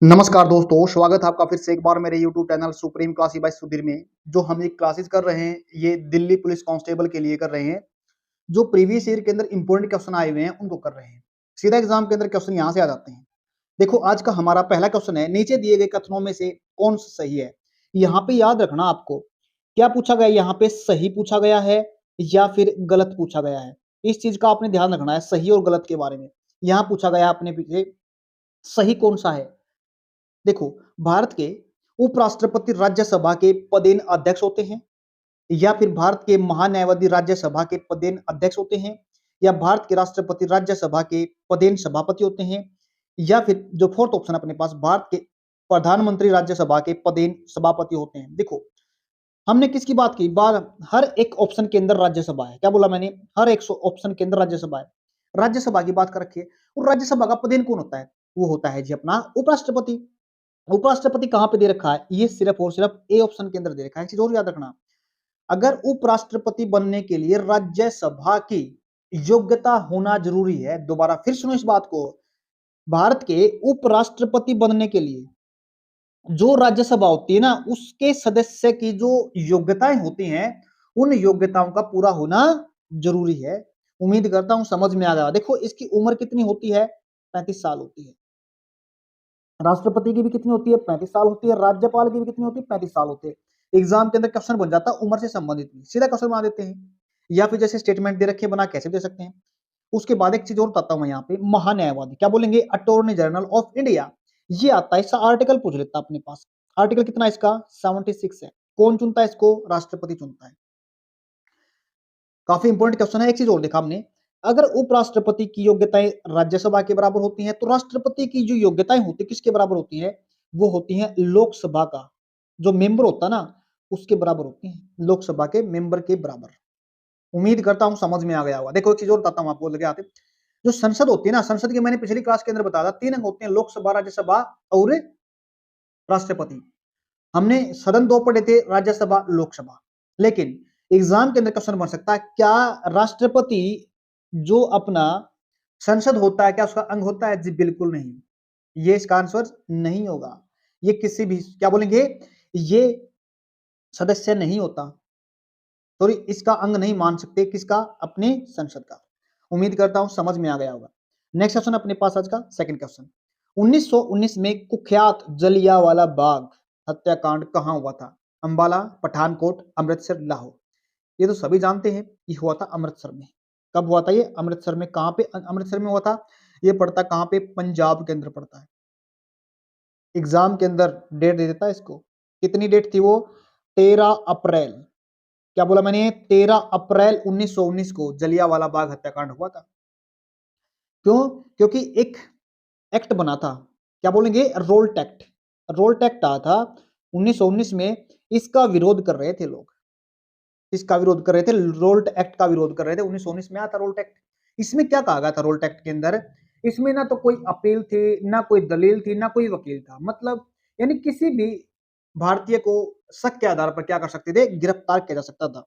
नमस्कार दोस्तों, स्वागत है आपका फिर से एक बार मेरे YouTube channel supreme classy by Sudhir में। जो हम एक क्लासेस कर रहे हैं, ये दिल्ली पुलिस कांस्टेबल के लिए कर रहे हैं। जो प्रीवियस ईयर के अंदर इंपॉर्टेंट क्वेश्चन आए हुए हैं, उनको कर रहे हैं। सीधा एग्जाम के अंदर क्वेश्चन यहाँ से आ जाते हैं। देखो, आज का हमारा पहला क्वेश्चन है, नीचे दिए गए कथनों में से कौन सा सही है। यहाँ पे याद रखना आपको, क्या पूछा गया है, यहाँ पे सही पूछा गया है या फिर गलत पूछा गया है। इस चीज का आपने ध्यान रखना है, सही और गलत के बारे में। यहाँ पूछा गया अपने पीछे सही कौन सा है। देखो, भारत के उपराष्ट्रपति राज्यसभा के पदेन अध्यक्ष होते हैं, या फिर भारत के महान्यायवादी राज्यसभा के पदेन अध्यक्ष होते हैं, या भारत के राष्ट्रपति राज्यसभा के पदेन सभापति होते हैं, या फिर जो फोर्थ ऑप्शन अपने पास, भारत के प्रधानमंत्री राज्यसभा के पदेन सभापति होते हैं। देखो, हमने किसकी बात की, बार हर एक ऑप्शन के अंदर राज्यसभा है। क्या बोला मैंने, हर एक ऑप्शन के अंदर राज्यसभा है। राज्यसभा की बात कर रखी है। और राज्यसभा का पदेन कौन होता है, वो होता है जी अपना उपराष्ट्रपति। उपराष्ट्रपति कहां पे दे रखा है, ये सिर्फ और सिर्फ ए ऑप्शन के अंदर दे रखा है। एक चीज और याद रखना, अगर उपराष्ट्रपति बनने के लिए राज्यसभा की योग्यता होना जरूरी है। दोबारा फिर सुनो इस बात को, भारत के उपराष्ट्रपति बनने के लिए जो राज्यसभा होती है ना, उसके सदस्य की जो योग्यताएं होती हैं, उन योग्यताओं का पूरा होना जरूरी है। उम्मीद करता हूं समझ में आ गया। देखो, इसकी उम्र कितनी होती है, 35 साल होती है। राष्ट्रपति की भी कितनी होती है, 35 साल होती है। राज्यपाल की भी कितनी होती है, 35 साल होते हैं। एग्जाम के अंदर क्वेश्चन बन जाता है उम्र से संबंधित नहीं, सीधा क्वेश्चन बना देते हैं, या फिर जैसे स्टेटमेंट दे रखे बना कैसे दे सकते हैं। उसके बाद एक चीज और बताता हूं मैं यहाँ पे, महान्यायवादी क्या बोलेंगे, अटॉर्नी जनरल ऑफ इंडिया। ये आता है, इसका आर्टिकल पूछ लेता अपने पास। आर्टिकल कितना है इसका, 76 है। कौन चुनता है इसको, राष्ट्रपति चुनता है। काफी इंपॉर्टेंट क्वेश्चन है। एक चीज और देखा हमने, अगर उपराष्ट्रपति की योग्यताएं राज्यसभा के बराबर होती हैं, तो राष्ट्रपति की जो योग्यताएं होती है किसके बराबर होती है, वो होती है लोकसभा का जो मेंबर होता है ना, उसके बराबर होती है, लोकसभा के मेंबर के बराबर। उम्मीद करता हूं समझ में आ गया होगा। देखो, एक चीज और बताता हूं आपको, लगे आते, जो संसद होती है ना, संसद की मैंने पिछली क्लास के अंदर बताया था, 3 अंग होते हैं, लोकसभा, राज्यसभा और राष्ट्रपति। हमने सदन 2 पढ़े थे, राज्यसभा, लोकसभा। लेकिन एग्जाम के अंदर क्वेश्चन बन सकता है, क्या राष्ट्रपति जो अपना संसद होता है, क्या उसका अंग होता है, जी बिल्कुल नहीं। ये इसका आंसर नहीं होगा। ये किसी भी, क्या बोलेंगे, ये सदस्य नहीं होता, तो इसका अंग नहीं मान सकते, किसका, अपने संसद का। उम्मीद करता हूं समझ में आ गया होगा। नेक्स्ट क्वेश्चन अपने पास आज का सेकंड क्वेश्चन, 1919 में कुख्यात जलियांवाला बाग हत्याकांड कहां हुआ था। अंबाला, पठानकोट, अमृतसर, लाहौर। ये तो सभी जानते हैं, ये हुआ था अमृतसर में। कब हुआ था ये, अमृतसर में। कहां पे अमृतसर में हुआ था, ये पड़ता कहां पे, पंजाब के अंदर पड़ता है। एग्जाम के अंदर डेट दे देता है इसको, कितनी डेट थी वो, 13 अप्रैल। क्या बोला मैंने, 13 अप्रैल 1919 को जलियांवाला बाग हत्याकांड हुआ था। क्यों, क्योंकि एक एक्ट बना था, क्या बोलेंगे, रोल्ट एक्ट। रोल्ट एक्ट आया था 1919 में, इसका विरोध कर रहे थे लोग। इसका विरोध कर रहे थे, रोल्ट एक्ट का विरोध कर रहे थे। 1919 में आया था रोल्ट एक्ट। इसमें क्या कहा गया था रोल्ट एक्ट के अंदर, इसमें ना तो कोई अपील थी, ना कोई दलील थी, ना कोई वकील था। मतलब यानी किसी भी भारतीय को शक के आधार पर क्या कर सकते थे, गिरफ्तार किया जा सकता था।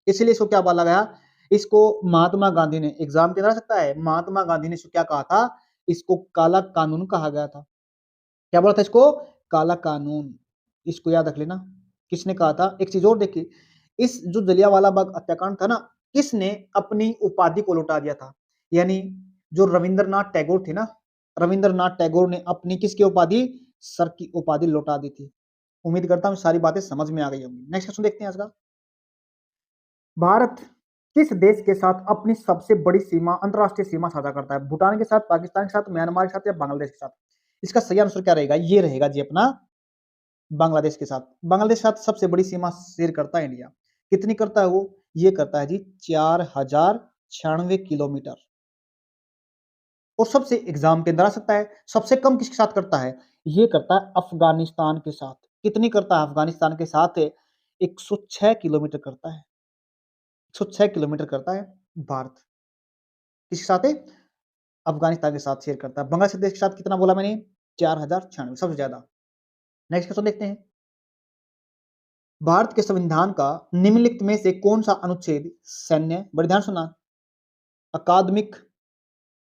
इसलिए इसको क्या बोला गया, इसको महात्मा गांधी ने, एग्जाम के अंदर आ सकता है, महात्मा गांधी ने इसको क्या कहा था, इसको काला कानून कहा गया था। क्या बोला था इसको, काला कानून। इसको याद रख लेना, किसने कहा था। एक चीज और देखिए, इस जो जलियांवाला बाग हत्याकांड था ना, किसने अपनी उपाधि को लौटा दिया था, यानी जो रविंद्रनाथ टैगोर थे ना, रविंद्रनाथ टैगोर ने अपनी किसकी उपाधि, सर की उपाधि लौटा दी थी। उम्मीद करता हूँ सारी बातें समझ में आ गई होंगी। नेक्स्ट क्वेश्चन देखते हैं आज का, भारत किस देश के साथ अपनी सबसे बड़ी सीमा, अंतरराष्ट्रीय सीमा साझा करता है। भूटान के साथ, पाकिस्तान के साथ, म्यांमार के साथ, या बांग्लादेश के साथ। इसका सही आंसर क्या रहेगा, ये रहेगा जी अपना बांग्लादेश के साथ। बांग्लादेश के साथ सबसे बड़ी सीमा शेयर करता है इंडिया। कितनी करता है वो, ये करता है जी 4096 किलोमीटर। और सबसे एग्जाम के अंदर आ सकता है, सबसे कम किसके साथ करता है, ये करता है अफगानिस्तान के साथ। कितनी करता है, अफगानिस्तान के साथ 106 किलोमीटर करता है। 106 किलोमीटर करता है भारत। किसके साथ है, अफगानिस्तान के साथ शेयर करता है। बांग्लादेश के साथ कितना बोला मैंने, 4096, सबसे ज्यादा। नेक्स्ट क्वेश्चन देखते हैं, भारत के संविधान का निम्नलिखित में से कौन सा अनुच्छेद सैन्य, बड़े ध्यान सुना, अकादमिक,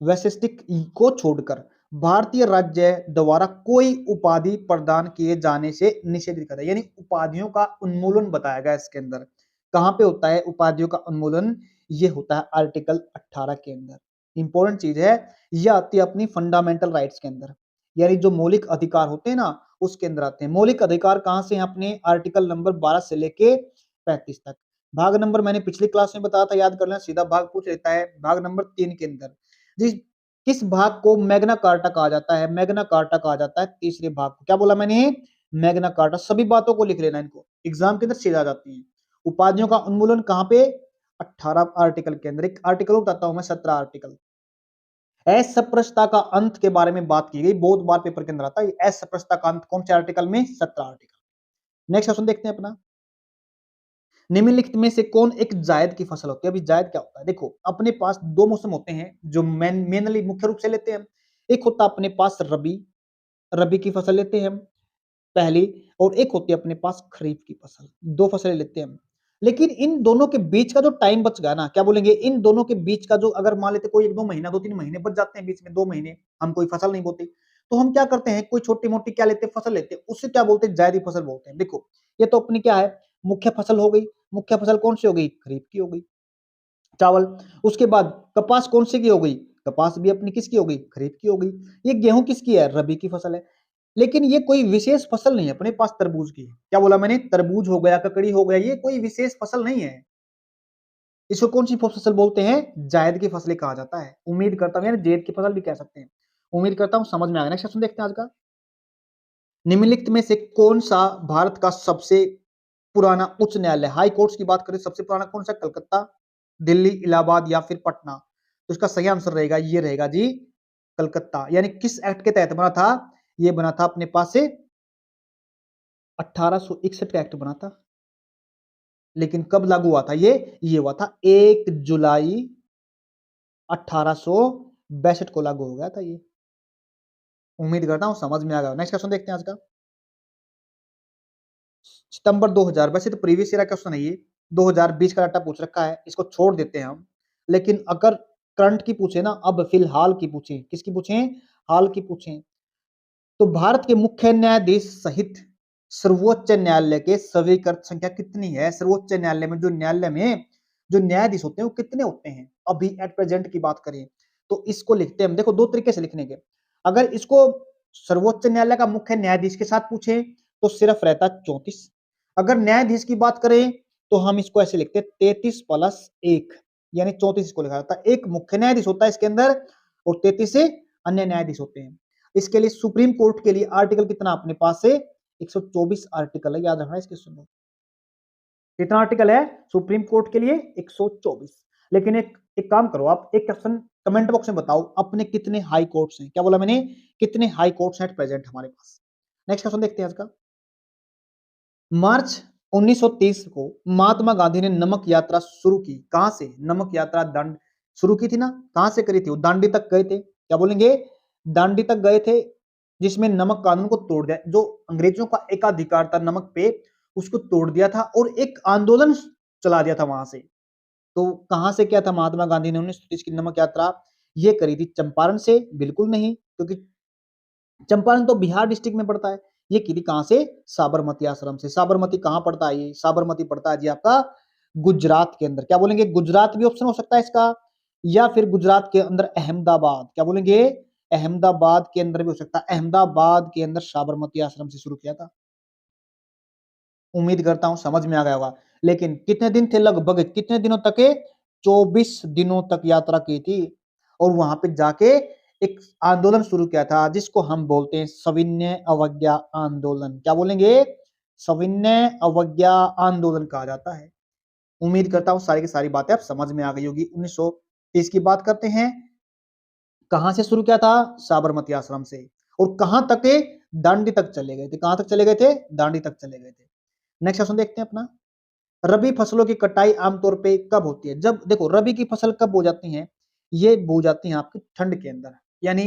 वैशिष्टिक को छोड़कर भारतीय राज्य द्वारा कोई उपाधि प्रदान किए जाने से निषेधित करता है, यानी उपाधियों का उन्मूलन बताया गया इसके अंदर। कहां पे होता है उपाधियों का उन्मूलन? ये होता है आर्टिकल 18 के अंदर। इंपॉर्टेंट चीज है, यह आती है अपनी फंडामेंटल राइट्स के अंदर, यानी जो मौलिक अधिकार होते हैं ना उसके अंदर आते हैं। मौलिक अधिकार कहां से हैं? अपने आर्टिकल नंबर 12 से लेके 35 तक। भाग नंबर मैंने पिछली क्लास में बताया था, याद कर लेना, सीधा भाग पूछ लेता है भाग नंबर 3 के अंदर। जिस किस भाग को मैग्ना कार्टा कहा जाता है? मैग्ना कार्टा कहा जाता है तीसरे भाग को। क्या बोला मैंने? Magna carta. सभी बातों को लिख लेना, इनको एग्जाम के अंदर सीधा आ जाती है। उपाधियों का उन्मूलन कहां पे? 18 आर्टिकल के अंदर। एक आर्टिकल बताता हूं मैं, 17 आर्टिकल। अस्पृश्यता का अंत के बारे में बात की गई, बहुत बार पेपर के अंदर आता है। अस्पृश्यता का अंत कौन से आर्टिकल में? 17 आर्टिकल। नेक्स्ट क्वेश्चन देखते हैं अपना। निम्नलिखित में से कौन एक जायद की फसल होती है? अभी जायद क्या होता है? देखो अपने पास दो मौसम होते हैं जो मेनली मुख्य रूप से लेते हैं। एक होता है अपने पास रबी, रबी की फसल लेते हैं हम पहली, और एक होती है अपने पास खरीफ की फसल। दो फसलें लेते हैं हम। लेकिन इन दोनों के बीच का जो टाइम बच गया ना, क्या बोलेंगे, इन दोनों के बीच का जो, अगर मान लेते कोई 1-2 महीना 2-3 महीने बच जाते हैं बीच में, 2 महीने हम कोई फसल नहीं बोते, तो हम क्या करते हैं, कोई छोटी मोटी क्या लेते हैं, फसल लेते हैं, उससे क्या बोलते हैं, जायदी फसल बोलते हैं। देखो ये तो अपनी क्या है, मुख्य फसल हो गई। मुख्य फसल कौन सी हो गई? खरीफ की हो गई, चावल। उसके बाद कपास कौन सी की हो गई? कपास भी अपनी किसकी हो गई? खरीफ की हो गई। ये गेहूं किसकी है? रबी की फसल है। लेकिन ये कोई विशेष फसल नहीं है अपने पास, तरबूज की। क्या बोला मैंने? तरबूज हो गया, ककड़ी हो गया, ये कोई विशेष फसल नहीं है। इसको कौन सी फसल बोलते हैं? जायद की फसलें कहा जाता है। उम्मीद करता हूं, यानी जेद की फसल भी कह सकते हैं। उम्मीद करता हूं समझ में आ गया। नेक्स्ट क्वेश्चन देखते हैं आज का। निम्नलिखित में से कौन सा भारत का सबसे पुराना उच्च न्यायालय, हाई कोर्ट्स की बात करें, सबसे पुराना कौन सा? कलकत्ता, दिल्ली, इलाहाबाद या फिर पटना? तो इसका सही आंसर रहेगा, ये रहेगा जी कलकत्ता। यानी किस एक्ट के तहत बना था? ये बना था अपने पास से 1861 का एक्ट बना था। लेकिन कब लागू हुआ था ये हुआ था 1 जुलाई 1862 को लागू हो गया था ये। उम्मीद करता हूं समझ में आ गया। नेक्स्ट क्वेश्चन देखते हैं आज का। सितंबर 2000, वैसे तो प्रीवियस ईयर का क्वेश्चन है ये, 2020 का डाटा पूछ रखा है, इसको छोड़ देते हैं हम। लेकिन अगर करंट की पूछे ना, अब फिलहाल की पूछे, किसकी पूछे? हाल की पूछे, तो भारत के मुख्य न्यायाधीश सहित सर्वोच्च न्यायालय के स्वीकृत संख्या कितनी है? सर्वोच्च न्यायालय में जो न्यायाधीश होते हैं वो कितने होते हैं अभी एट प्रेजेंट की बात करें? तो इसको लिखते हैं हम, देखो दो तरीके से लिखने के। अगर इसको सर्वोच्च न्यायालय का मुख्य न्यायाधीश के साथ पूछे तो सिर्फ रहता 34। अगर न्यायाधीश की बात करें तो हम इसको ऐसे लिखते हैं 33+1, यानी 34 इसको लिखा जाता है। एक मुख्य न्यायाधीश होता है इसके अंदर और 33 से अन्य न्यायाधीश होते हैं। इसके लिए सुप्रीम कोर्ट के लिए आर्टिकल कितना अपने पास है? 124 आर्टिकल है, याद रखना इसके। सुनो कितना आर्टिकल है सुप्रीम कोर्ट के लिए? 124। लेकिन एक काम करो, आप एक क्वेश्चन कमेंट बॉक्स में बताओ, अपने कितने हाई कोर्ट्स हैं? क्या बोला मैंने? कितने हाई कोर्ट्स हैं एट प्रेजेंट हमारे पास? नेक्स्ट क्वेश्चन देखते हैं आज का। मार्च 1930 को महात्मा गांधी ने नमक यात्रा शुरू की। कहां से? नमक यात्रा दंड शुरू की थी ना, कहां से करी थी? वो दांडी तक गए थे। क्या बोलेंगे? दांडी तक गए थे, जिसमें नमक कानून को तोड़ दिया, जो अंग्रेजों का एकाधिकार था नमक पे, उसको तोड़ दिया था और एक आंदोलन चला दिया था वहां से। तो कहां से किया था महात्मा गांधी ने 1930 की नमक यात्रा? ये करी थी चंपारण से? बिल्कुल नहीं, क्योंकि चंपारण तो बिहार डिस्ट्रिक्ट में पड़ता है। ये की थी कहां से? साबरमती आश्रम से। साबरमती कहां पड़ता है? ये साबरमती पड़ता है जी आपका गुजरात के अंदर। क्या बोलेंगे? गुजरात भी ऑप्शन हो सकता है इसका, या फिर गुजरात के अंदर अहमदाबाद। क्या बोलेंगे? अहमदाबाद के अंदर भी हो सकता है। अहमदाबाद के अंदर साबरमती आश्रम से शुरू किया था। उम्मीद करता हूं समझ में आ गया होगा। लेकिन कितने दिन थे? लगभग कितने दिनों तक? 24 दिनों तक यात्रा की थी और वहां पे जाके एक आंदोलन शुरू किया था, जिसको हम बोलते हैं सविनय अवज्ञा आंदोलन। क्या बोलेंगे? सविनय अवज्ञा आंदोलन कहा जाता है। उम्मीद करता हूं सारी की सारी बातें आप समझ में आ गई होगी। 1930 की बात करते हैं, कहां से शुरू किया था? साबरमती आश्रम से। और कहां तक? दांडी तक चले गए थे। कहां तक चले गए थे? दांडी तक चले गए थे। नेक्स्ट क्वेश्चन देखते हैं अपना। रबी फसलों की कटाई आमतौर पे कब होती है? जब देखो रबी की फसल कब बो जाती है? ये बो जाती है आपकी ठंड के अंदर, यानी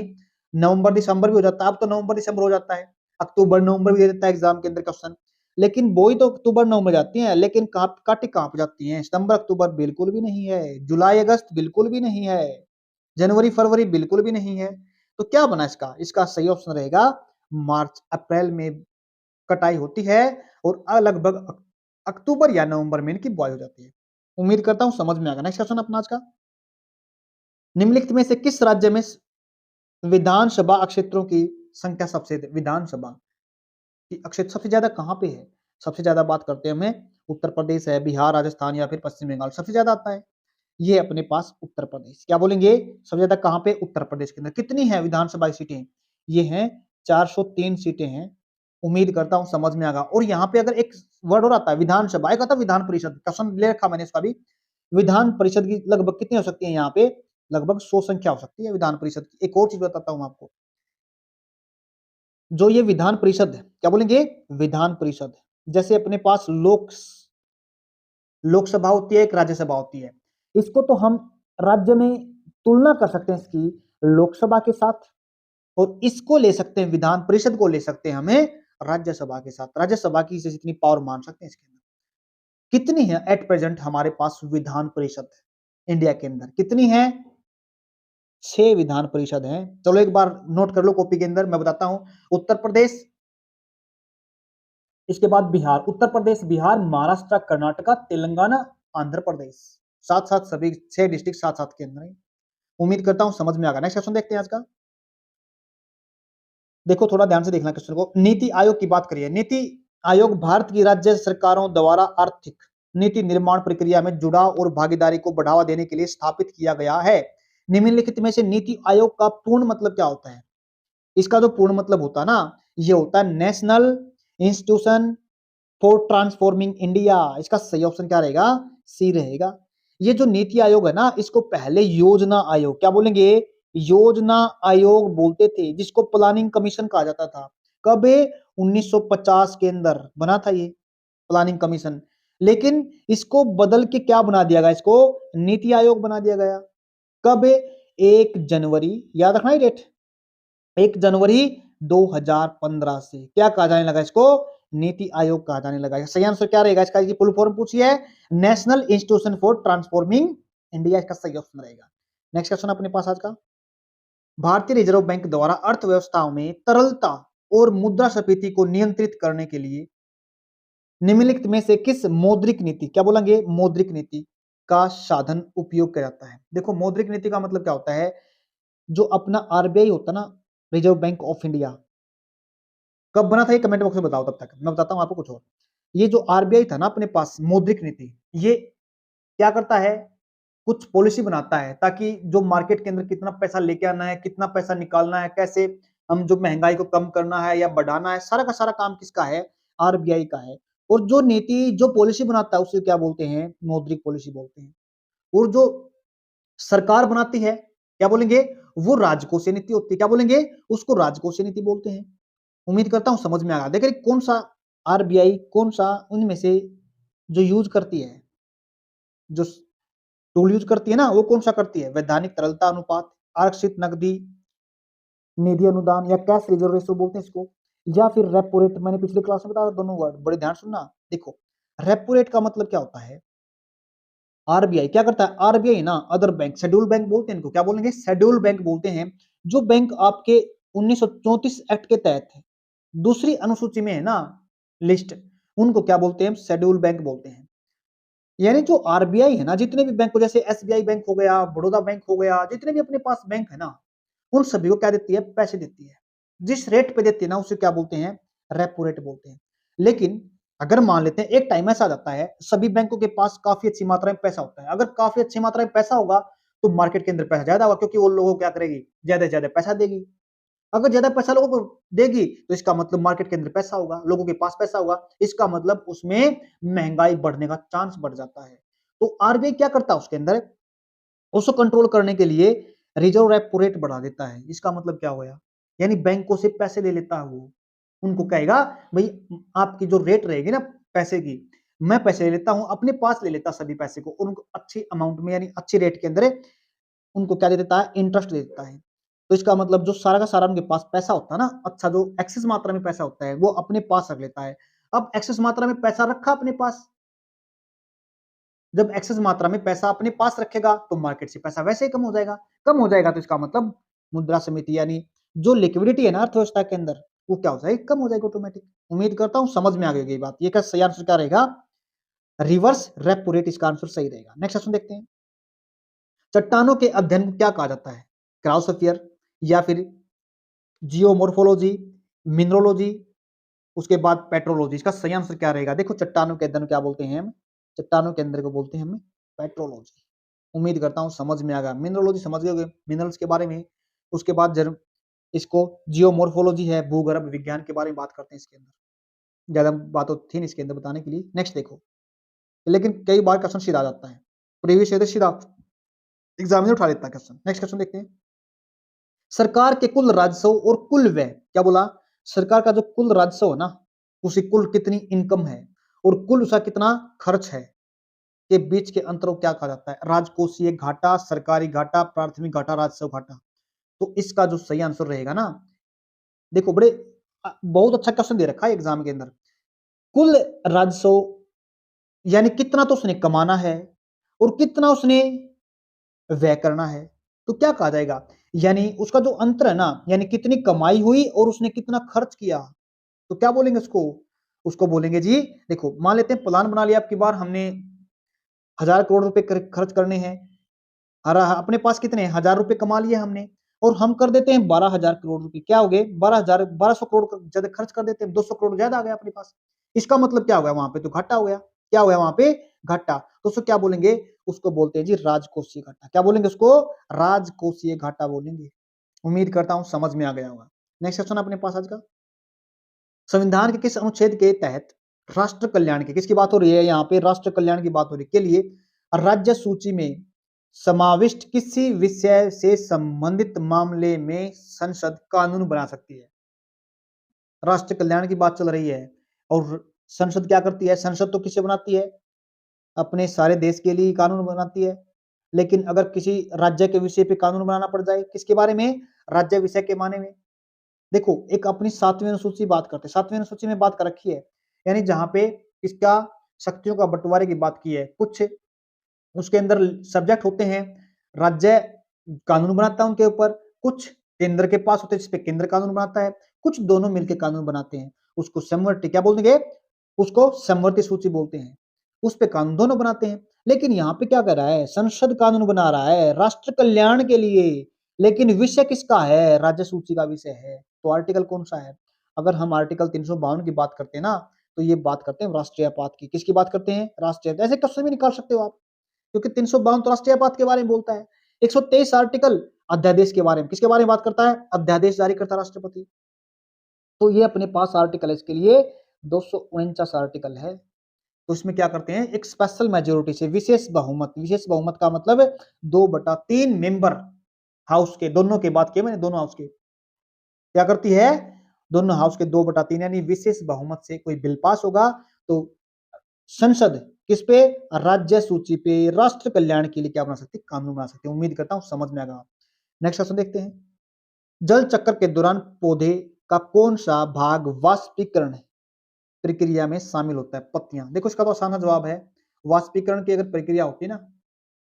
नवंबर दिसंबर भी हो जाता है। अब तो नवंबर दिसंबर हो जाता है, अक्टूबर नवंबर भी दे देता है एग्जाम के अंदर क्वेश्चन। लेकिन बोई तो अक्टूबर नवंबर जाती है, लेकिन काटी कहां पे जाती है? सितंबर अक्टूबर बिल्कुल भी नहीं है, जुलाई अगस्त बिल्कुल भी नहीं है, जनवरी फरवरी बिल्कुल भी नहीं है। तो क्या बना इसका? इसका सही ऑप्शन रहेगा मार्च अप्रैल में कटाई होती है और लगभग अक्टूबर या नवंबर में इनकी बुआई हो जाती है। उम्मीद करता हूं समझ में आ गया। नेक्स्ट क्वेश्चन अपना आज का, निम्नलिखित में से किस राज्य में विधानसभा क्षेत्रों की संख्या सबसे, विधानसभा की क्षेत्र सबसे ज्यादा कहां पे है? सबसे ज्यादा बात करते हैं हमें उत्तर प्रदेश है, बिहार, राजस्थान या फिर पश्चिम बंगाल, सबसे ज्यादा आता है ये अपने पास उत्तर प्रदेश। क्या बोलेंगे? सबसे ज्यादा कहां पे? उत्तर प्रदेश के अंदर। कितनी है विधानसभा की सीटें? ये हैं 403 सीटें हैं। उम्मीद करता हूं समझ में आएगा। और यहाँ पे अगर एक वर्ड और आता है विधानसभा, एक आता है विधान परिषद, क्वेश्चन ले रखा मैंने इसका भी। विधान परिषद की लगभग कितनी हो सकती है? यहाँ पे लगभग 100 संख्या हो सकती है विधान परिषद की। एक और चीज बताता हूं आपको, जो ये विधान परिषद है, क्या बोलेंगे? विधान परिषद, जैसे अपने पास लोकसभा होती है, एक राज्यसभा होती है। इसको तो हम राज्य में तुलना कर सकते हैं इसकी लोकसभा के साथ, और इसको ले सकते हैं, विधान परिषद को ले सकते हैं हमें राज्यसभा के साथ। राज्यसभा की जितनी पावर मान सकते हैं इसके अंदर। कितनी है एट प्रेजेंट हमारे पास विधान परिषद इंडिया के अंदर? कितनी है? 6 विधान परिषद हैं। चलो एक बार नोट कर लो कॉपी के अंदर, मैं बताता हूं। उत्तर प्रदेश, इसके बाद बिहार, उत्तर प्रदेश, बिहार, महाराष्ट्र, कर्नाटका, तेलंगाना, आंध्र प्रदेश। साथ साथ सभी 6 डिस्ट्रिक्ट साथ साथ के अंदर है। उम्मीद करता हूं समझ में आ गया। नेक्स्ट क्वेश्चन देखते हैं आज का। देखो थोड़ा ध्यान से देखना क्वेश्चन को। नीति आयोग की बात करिए। नीति आयोग भारत की राज्य सरकारों द्वारा आर्थिक नीति निर्माण प्रक्रिया में जुड़ाव और भागीदारी को बढ़ावा देने के लिए स्थापित किया गया है। निम्नलिखित में से नीति आयोग का पूर्ण मतलब क्या होता है? इसका जो पूर्ण मतलब होता है ना, ये होता है national institution for transforming India. इसका सही ऑप्शन क्या रहेगा? सी रहेगा। ये जो नीति आयोग है ना, इसको पहले योजना आयोग, क्या बोलेंगे? योजना आयोग बोलते थे, जिसको प्लानिंग कमीशन कहा जाता था। कब? 1950 के अंदर बना था ये प्लानिंग कमीशन। लेकिन इसको बदल के क्या बना दिया गया? इसको नीति आयोग बना दिया गया। कब? 1 जनवरी, याद रखना ही डेट, 1 जनवरी 2015 से क्या कहा जाने लगा? इसको नीति आयोग कहा जाने लगा। सही आंसर क्या रहेगा इसका? फुल फॉर्म पूछिए, national institution for transforming India, इसका सही ऑप्शन रहेगा। नेक्स्ट क्वेश्चन अपने पास आज का, भारतीय रिजर्व बैंक द्वारा अर्थव्यवस्थाओं में तरलता और मुद्रास्फीति को नियंत्रित करने के लिए निम्नलिखित में से किस मौद्रिक नीति, क्या बोलेंगे? मौद्रिक नीति का साधन उपयोग किया जाता है? देखो मौद्रिक नीति का मतलब क्या होता है, जो अपना आरबीआई होता है ना, रिजर्व बैंक ऑफ इंडिया, कब बना था ये कमेंट बॉक्स में बताओ, तब तक मैं बताता हूं आपको कुछ और। ये जो आरबीआई था ना अपने पास, मौद्रिक नीति, ये क्या करता है? कुछ पॉलिसी बनाता है ताकि जो मार्केट के अंदर कितना पैसा लेके आना है, कितना पैसा निकालना है, कैसे हम जो महंगाई को कम करना है या बढ़ाना है, सारा का सारा काम किसका है? आरबीआई का है। और जो नीति, जो पॉलिसी बनाता है उसे क्या बोलते हैं? मौद्रिक पॉलिसी बोलते हैं। और जो सरकार बनाती है, क्या बोलेंगे? वो राजकोषीय नीति होती है। क्या बोलेंगे? उसको राजकोषीय नीति बोलते हैं। उम्मीद करता हूं समझ में आ गया। देखिए कौन सा आरबीआई, कौन सा उनमें से जो यूज करती है, जो टूल यूज करती है ना, वो कौन सा करती है? वैधानिक तरलता अनुपात, आरक्षित नकदी निधि अनुदान, या कैश रिजर्व रेशो बोलते हैं इसको, या फिर रेपो रेट। मैंने पिछले क्लास में बताया दोनों वर्ड, बड़े ध्यान सुनना। देखो रेपो रेट का मतलब क्या होता है? आरबीआई क्या करता है? आरबीआई ना अदर बैंक, शेड्यूल बैंक बोलते हैं इनको, क्या बोलेंगे? शेड्यूल बैंक बोलते हैं। जो बैंक आपके 1934 एक्ट के तहत है, दूसरी अनुसूची में है ना लिस्ट, उनको क्या बोलते हैं? शेड्यूल बैंक बोलते हैं। यानी जो आरबीआई है ना, जितने भी बैंक, जैसे एसबीआई बैंक हो गया, बड़ौदा बैंक हो गया, जितने भी अपने पास बैंक है ना, उन सभी को क्या देती है? पैसे देती है। जिस रेट पे देती है ना, उसे क्या बोलते हैं? रेपो रेट बोलते हैं। लेकिन अगर मान लेते हैं एक टाइम ऐसा आ जाता है, सभी बैंकों के पास काफी अच्छी मात्रा में पैसा होता है। अगर काफी अच्छी मात्रा में पैसा होगा तो मार्केट के अंदर पैसा ज्यादा होगा, क्योंकि वो लोगों को क्या करेगी? ज्यादा से ज्यादा पैसा देगी। अगर ज्यादा पैसा लोगों को देगी तो इसका मतलब मार्केट के अंदर पैसा होगा, लोगों के पास पैसा होगा, इसका मतलब उसमें महंगाई बढ़ने का चांस बढ़ जाता है। तो आरबीआई क्या करता है उसके अंदर? उसको कंट्रोल करने के लिए रिजर्व रेपो रेट बढ़ा देता है। इसका मतलब क्या होया? यानी बैंकों से पैसे ले लेता है वो। उनको कहेगा भाई आपकी जो रेट रहेगी ना पैसे की, मैं पैसे ले लेता हूं, अपने पास ले लेता सभी पैसे को, और उनको अच्छी अमाउंट में यानी अच्छी रेट के अंदर उनको क्या दे देता है? इंटरेस्ट दे देता है। तो इसका मतलब जो सारा का सारा उनके पास पैसा होता है ना, अच्छा जो एक्सेस मात्रा में पैसा होता है, वो अपने पास रख लेता है। अब एक्सेस मात्रा में पैसा रखा अपने पास, जब एक्सेस मात्रा में पैसा अपने पास रखेगा तो मार्केट से पैसा वैसे ही कम हो जाएगा। कम हो जाएगा तो इसका मतलब मुद्रा समिति यानी जो लिक्विडिटी है ना अर्थव्यवस्था के अंदर, वो क्या हो जाएगी, कम हो जाएगी ऑटोमेटिक। उम्मीद करता हूँ समझ में आ गई ये बात। ये का सही आंसर क्या रहेगा, रिवर्स रेपो रेट, इसका आंसर सही रहेगा। नेक्स्ट क्वेश्चन देखते हैं, चट्टानों के अध्ययन को क्या कहा जाता है, क्रायोस्फीयर या फिर जियोमोर्फोलॉजी, मिनरोलॉजी, उसके बाद पेट्रोलॉजी। इसका सही आंसर क्या रहेगा, देखो चट्टानों के अध्ययन क्या बोलते हैं हम, चट्टानों के अंदर को बोलते हैं हम पेट्रोलॉजी। उम्मीद करता हूँ समझ में आ गया। मिनरोलॉजी समझ गए मिनरल्स के बारे में, उसके बाद इसको जियोमोर्फोलॉजी है, भूगर्भ विज्ञान के बारे में बात करते हैं। इसके अंदर ज्यादा बात तो थी नहीं इसके अंदर बताने के लिए। नेक्स्ट देखो, लेकिन कई बार क्वेश्चन सीधा आ जाता है, प्रीवियस ईयर सीधा एग्जामिनर उठा लेता है क्वेश्चन। नेक्स्ट क्वेश्चन देखते हैं, सरकार के कुल राजस्व और कुल व्यय, क्या बोला, सरकार का जो कुल राजस्व है ना, उसी कुल कितनी इनकम है और कुल उसका कितना खर्च है, के बीच के अंतर को क्या कहा जाता है, राजकोषीय घाटा, सरकारी घाटा, प्राथमिक घाटा, राजस्व घाटा। तो इसका जो सही आंसर रहेगा ना, देखो बड़े बहुत अच्छा क्वेश्चन दे रखा है एग्जाम के अंदर, कुल राजस्व यानी कितना तो उसने कमाना है और कितना उसने व्यय करना है, तो क्या कहा जाएगा, यानी उसका जो अंतर है ना, यानी कितनी कमाई हुई और उसने कितना खर्च किया, तो क्या बोलेंगे उसको, उसको बोलेंगे जी, देखो मान लेते हैं प्लान बना लिया आपकी बार हमने 1000 करोड़ रुपए खर्च करने हैं, अपने पास कितने 1000 रुपए कमा लिए हमने, और हम कर देते हैं 12,000 करोड़ रुपए, क्या हो गए 1200 करोड़ ज्यादा खर्च कर देते हैं, 200 करोड़ ज्यादा आ गया अपने पास। इसका मतलब क्या हो गया, वहां पे तो घाटा हो गया, क्या हो गया वहां पे, घाटा। तो उसको क्या बोलेंगे, उसको बोलते हैं जी राजकोषीय घाटा। क्या बोलेंगे उसको, राजकोषीय घाटा बोलेंगे। उम्मीद करता हूं समझ में आ गया होगा। नेक्स्ट क्वेश्चन अपने पास आज का, संविधान के किस अनुच्छेद के तहत राष्ट्र कल्याण की, किसकी बात हो रही है यहाँ पे, राष्ट्र कल्याण की बात हो रही है, के लिए राज्य सूची में समाविष्ट किसी विषय से संबंधित मामले में संसद कानून बना सकती है। राष्ट्र कल्याण की बात चल रही है और संसद क्या करती है, संसद तो किसे बनाती है, अपने सारे देश के लिए कानून बनाती है। लेकिन अगर किसी राज्य के विषय पे कानून बनाना पड़ जाए, किसके बारे में, राज्य विषय के माने में, देखो एक अपनी 7वीं अनुसूची बात करते हैं, 7वीं अनुसूची में बात कर रखी है, यानी जहां पे इसका शक्तियों का बंटवारे की बात की है, कुछ उसके अंदर सब्जेक्ट होते हैं, राज्य कानून बनाता है उनके ऊपर, कुछ केंद्र के पास होते हैं जिसपे केंद्र कानून बनाता है, कुछ दोनों मिलकर कानून बनाते हैं, उसको समवर्ती क्या बोलेंगे, उसको समवर्ती सूची बोलते हैं, उस पे कानून दोनों बनाते हैं। लेकिन यहाँ पे क्या कर रहा है, संसद कानून बना रहा है राष्ट्र कल्याण के लिए, लेकिन विषय किसका है, राज्य सूची का विषय है। तो आर्टिकल कौन सा है, अगर हम आर्टिकल 352 की बात करते हैं ना, तो ये बात करते हैं राष्ट्रीय आपात की, किसकी बात करते हैं, राष्ट्रीय। ऐसे क्वेश्चन भी निकाल सकते हो आप, क्योंकि 352 तो राष्ट्रीय आपात के बारे में बोलता है। 123 आर्टिकल अध्यादेश के बारे में, किसके बारे में बात करता है, अध्यादेश जारी करता है राष्ट्रपति। तो ये अपने पास आर्टिकल है, इसके लिए 249 आर्टिकल है। तो इसमें क्या करते हैं, एक स्पेशल मेजोरिटी से विशेष बहुमत, विशेष बहुमत का मतलब 2/3 मेंबर हाउस के, दोनों के बात किए मैंने, दोनों हाउस के क्या करती है, दोनों हाउस के 2/3 यानी विशेष बहुमत से कोई बिल पास होगा तो संसद किस पे, राज्य सूची पे राष्ट्र कल्याण के लिए क्या बना सकती है, कानून बना सकती है। उम्मीद करता हूं समझ में आएगा। नेक्स्ट क्वेश्चन देखते हैं, जल चक्र के दौरान पौधे का कौन सा भाग वाष्पीकरण प्रक्रिया में शामिल होता है, पत्तियां। देखो इसका तो आसान जवाब है, वाष्पीकरण की अगर प्रक्रिया होती है ना,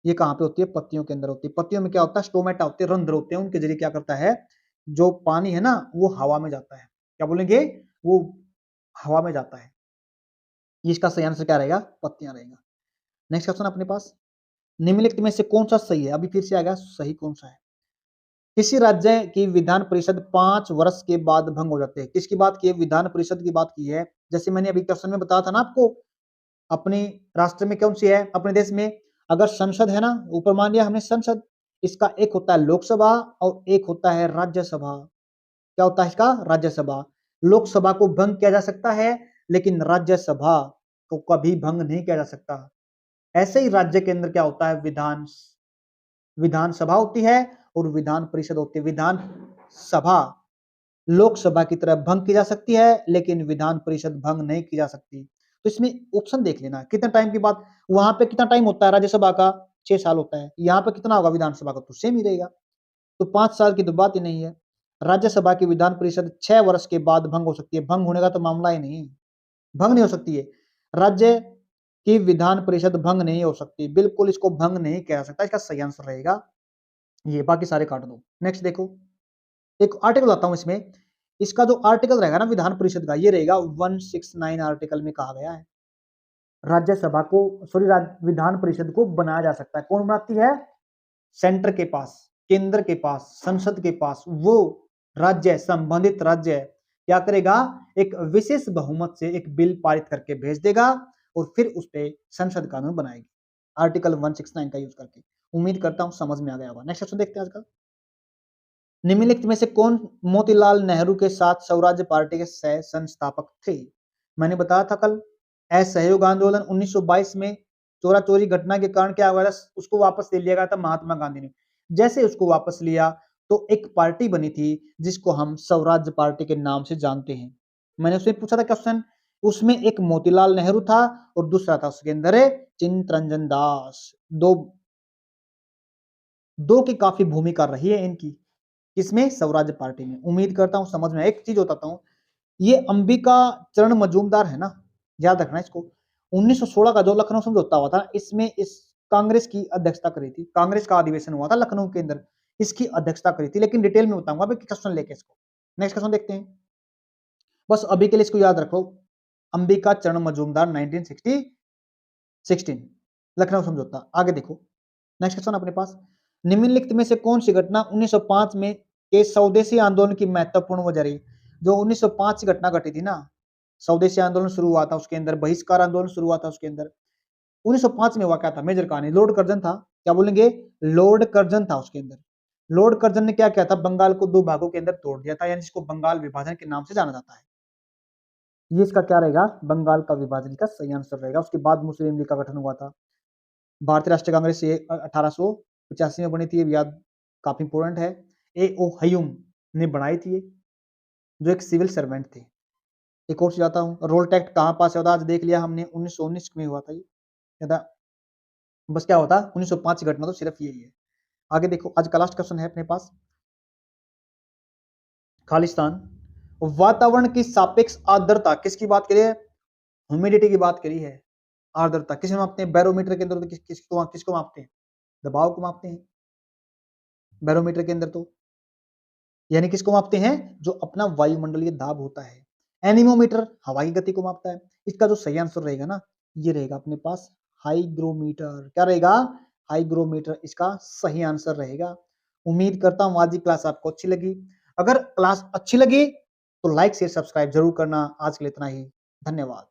ये कहाँ पे होती है, पत्तियों के अंदर होती है। पत्तियों में क्या होता है, स्टोमेटा होते हैं, रंध्र होते हैं, उनके जरिए क्या करता है, जो पानी है ना वो हवा में जाता है, क्या बोलेंगे, वो हवा में जाता है। इसका सही आंसर क्या रहेगा, पत्तियां रहेगा। नेक्स्ट क्वेश्चन अपने पास, निम्नलिखित में से कौन सा सही है, अभी फिर से आएगा सही कौन सा है, किसी राज्य की विधान परिषद 5 वर्ष के बाद भंग हो जाते हैं, किसकी बात की है, विधान परिषद की बात की है। जैसे मैंने अभी क्वेश्चन में बताया था ना आपको, अपने राष्ट्र में कौन सी है, अपने देश में अगर संसद है ना, ऊपर मान लिया हमने संसद, इसका एक होता है लोकसभा और एक होता है राज्यसभा। क्या होता है इसका, राज्यसभा। लोकसभा को भंग किया जा सकता है, लेकिन राज्यसभा को कभी भंग नहीं किया जा सकता। ऐसे ही राज्य के अंदर क्या होता है, विधानसभा होती है और विधान परिषद होती है। विधान सभा लोकसभा की तरह भंग की जा सकती है, लेकिन विधान परिषद भंग नहीं की जा सकती। तो इसमें ऑप्शन देख लेना, कितने टाइम की बात, वहां पे कितना टाइम होता है राज्यसभा का, 6 साल होता है, यहाँ पे कितना होगा विधानसभा का, तो सेम ही रहेगा। तो 5 साल की तो बात ही नहीं है। राज्यसभा की विधान परिषद 6 वर्ष के बाद भंग हो सकती है, भंग होने का तो मामला ही नहीं, भंग नहीं हो सकती है। राज्य की विधान परिषद भंग नहीं हो सकती, बिल्कुल इसको भंग नहीं किया जा सकता। इसका सही आंसर रहेगा ये, बाकी सारे काट दो। नेक्स्ट देखो, एक आर्टिकल आता हूँ इसमें, इसका जो आर्टिकल रहेगा ना विधान परिषद का, ये रहेगा 169 आर्टिकल में कहा गया है राज्यसभा को, सॉरी विधान परिषद को बनाया जा सकता है। कौन बनाती है? सेंटर के पास, केंद्र के पास, संसद के पास वो राज्य, संबंधित राज्य क्या करेगा, एक विशेष बहुमत से एक बिल पारित करके भेज देगा और फिर उस पे संसद कानून बनाएगी आर्टिकल 169 का यूज करके। उम्मीद करता हूं समझ में आ गया होगा। नेक्स्ट क्वेश्चन देखते हैं आज का। निम्नलिखित में से कौन मोतीलाल नेहरू के साथ स्वराज्य पार्टी के सह संस्थापक थे? मैंने बताया था कल, असहयोग आंदोलन 1922 में चोरा चोरी घटना के कारण क्या हुआ था, उसको वापस ले लिया गया था महात्मा गांधी ने। जैसे उसको वापस लिया तो एक पार्टी बनी थी जिसको हम स्वराज्य पार्टी के नाम से जानते हैं। मैंने उससे पूछा था क्वेश्चन, उसमें एक मोतीलाल नेहरू था और दूसरा था उसके अंदर चित्तरंजन दास। दो दो की काफी भूमिका रही है इनकी, किसमें? स्वराज्य पार्टी में। उम्मीद करता हूं समझ में। एक चीज बताता हूं, ये अंबिका चरण मजूमदार है ना, याद रखना इसको। 1916 का जो लखनऊ समझौता हुआ था, इसमें इस कांग्रेस की अध्यक्षता करी थी, कांग्रेस का अधिवेशन हुआ था लखनऊ के अंदर, इसकी अध्यक्षता करी थी। लेकिन डिटेल में बताऊंगा अभी क्वेश्चन लेके इसको। नेक्स्ट क्वेश्चन देखते हैं, बस अभी के लिए इसको याद रखो, अंबिका चरण मजूमदार 1916 लखनऊ समझौता। आगे देखो नेक्स्ट क्वेश्चन अपने पास, निम्नलिखित में से कौन सी घटना 1905 में के स्वदेशी आंदोलन की महत्वपूर्ण वजह रही? जो 1905 की घटना घटी थी ना, स्वदेशी आंदोलन शुरू हुआ था, उसके अंदर बहिष्कार आंदोलन शुरू हुआ था, उसके अंदर 1905 में हुआ क्या था, मेजर कहानी लॉर्ड कर्जन था। क्या बोलेंगे? लॉर्ड कर्जन था उसके अंदर। लॉर्ड कर्जन ने क्या किया था, बंगाल को दो भागों के अंदर तोड़ दिया था, यानी जिसको बंगाल विभाजन के नाम से जाना जाता है। ये इसका क्या रहेगा, बंगाल का विभाजन का सही आंसर रहेगा। उसके बाद मुस्लिम लीग का गठन हुआ था। भारतीय राष्ट्रीय कांग्रेस ये 1885 में बनी थी, ये याद काफी इंपोर्टेंट है। ए ओ हयूम ने बनाई थी ये, जो एक सिविल सर्वेंट थे। एक और जाता हूँ, रोल टैक्ट कहाँ पास हुआ था, आज देख लिया हमने 1919 में हुआ था ये। बस क्या होता 1905 की घटना तो सिर्फ यही है। आगे देखो, आज का लास्ट क्वेश्चन है अपने पास, खालिस्तान वातावरण की सापेक्ष आर्द्रता किसकी बात करी है? ह्यूमिडिटी की बात करी है। आर्द्रता किसे मापते हैं? बैरोमीटर के अंदर तो किसको मापते हैं? दबाव को मापते हैं बैरोमीटर के अंदर तो, यानी किसको मापते हैं? जो अपना वायुमंडलीय दाब होता है। एनीमोमीटर हवा की गति को मापता है। इसका जो सही आंसर रहेगा ना, ये रहेगा अपने पास हाईग्रोमीटर। क्या रहेगा? हाईग्रोमीटर इसका सही आंसर रहेगा। उम्मीद करता हूं आज की क्लास आपको अच्छी लगी। अगर क्लास अच्छी लगी तो लाइक शेयर सब्सक्राइब जरूर करना। आज के लिए इतना ही, धन्यवाद।